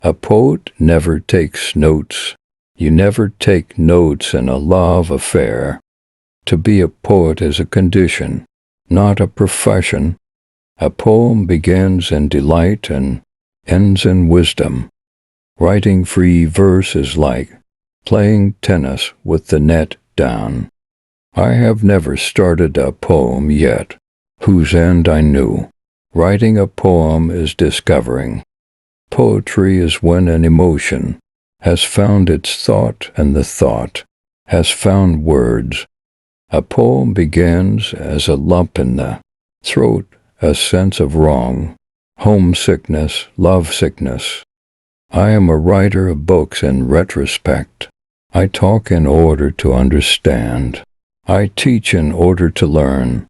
A poet never takes notes. You never take notes in a love affair. To be a poet is a condition, not a profession. A poem begins in delight and ends in wisdom. Writing free verse is like playing tennis with the net down. I have never started a poem yet, whose end I knew. Writing a poem is discovering. Poetry is when an emotion has found its thought and the thought has found words. A poem begins as a lump in the throat, a sense of wrong, homesickness, lovesickness. I am a writer of books in retrospect. I talk in order to understand. I teach in order to learn.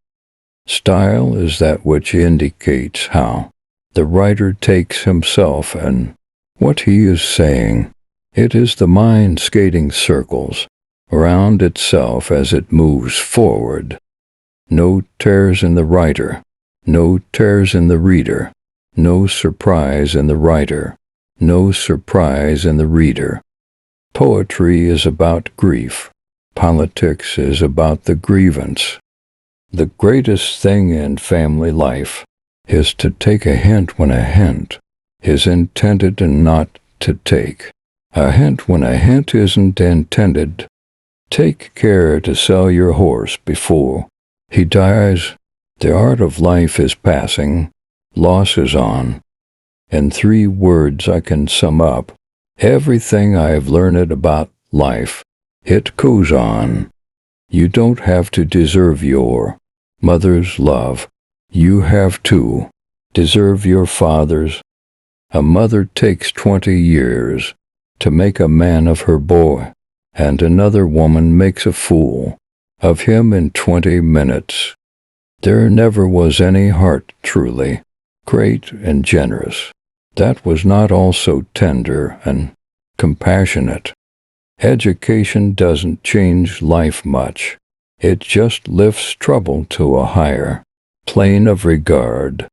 Style is that which indicates how the writer takes himself and what he is saying. It is the mind skating circles around itself as it moves forward. No tears in the writer, no tears in the reader, no surprise in the writer, no surprise in the reader. Poetry is about grief. Politics is about the grievance. The greatest thing in family life is to take a hint when a hint is intended and not to take a hint when a hint isn't intended. Take care to sell your horse before he dies. The art of life is passing, loss is on. In 3 words I can sum up everything I have learned about life. It goes on. You don't have to deserve your mother's love. You have to deserve your father's. A mother takes 20 years to make a man of her boy, and another woman makes a fool of him in 20 minutes. There never was any heart truly great and generous that was not also tender and compassionate. Education doesn't change life much. It just lifts trouble to a higher plane of regard.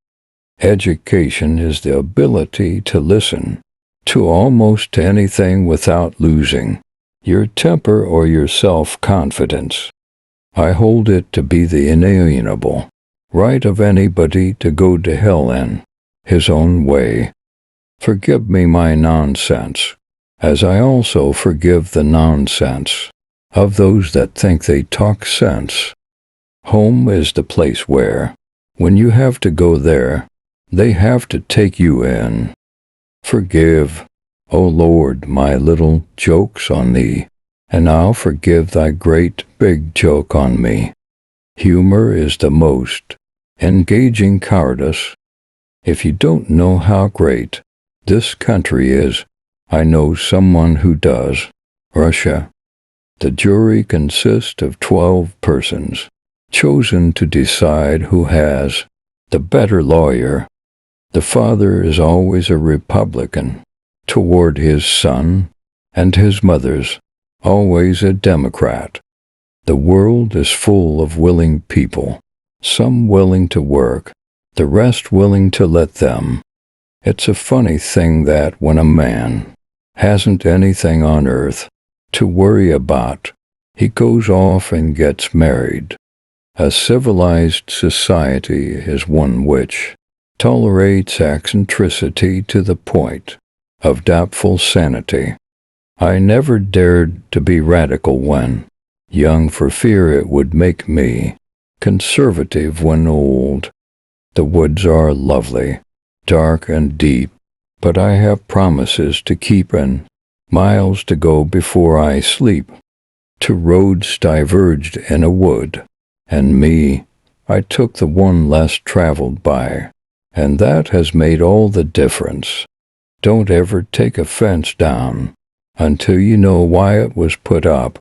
Education is the ability to listen to almost anything without losing your temper or your self-confidence. I hold it to be the inalienable right of anybody to go to hell in his own way. Forgive me my nonsense, as I also forgive the nonsense of those that think they talk sense. Home is the place where, when you have to go there, they have to take you in. Forgive, O Lord, my little jokes on thee, and I'll forgive thy great big joke on me. Humor is the most engaging cowardice. If you don't know how great this country is, I know someone who does. Russia. The jury consists of 12 persons, chosen to decide who has the better lawyer. The father is always a Republican toward his son, and his mother's always a Democrat. The world is full of willing people, some willing to work, the rest willing to let them. It's a funny thing that when a man hasn't anything on earth to worry about, he goes off and gets married. A civilized society is one which tolerates eccentricity to the point of doubtful sanity. I never dared to be radical when young for fear it would make me conservative when old. The woods are lovely, dark and deep, but I have promises to keep and miles to go before I sleep. 2 roads diverged in a wood, and me, I took the one less traveled by, and that has made all the difference. Don't ever take a fence down until you know why it was put up.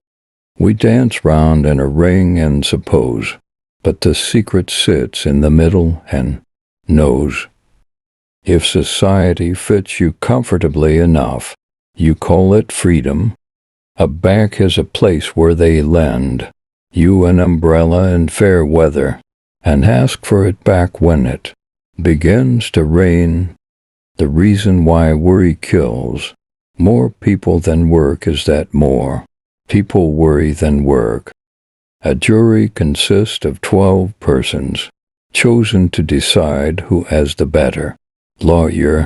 We dance round in a ring and suppose, but the secret sits in the middle and knows. If society fits you comfortably enough, you call it freedom. A bank is a place where they lend you an umbrella in fair weather and ask for it back when it begins to rain. The reason why worry kills more people than work is that more people worry than work. A jury consists of 12 persons, chosen to decide who has the better lawyer,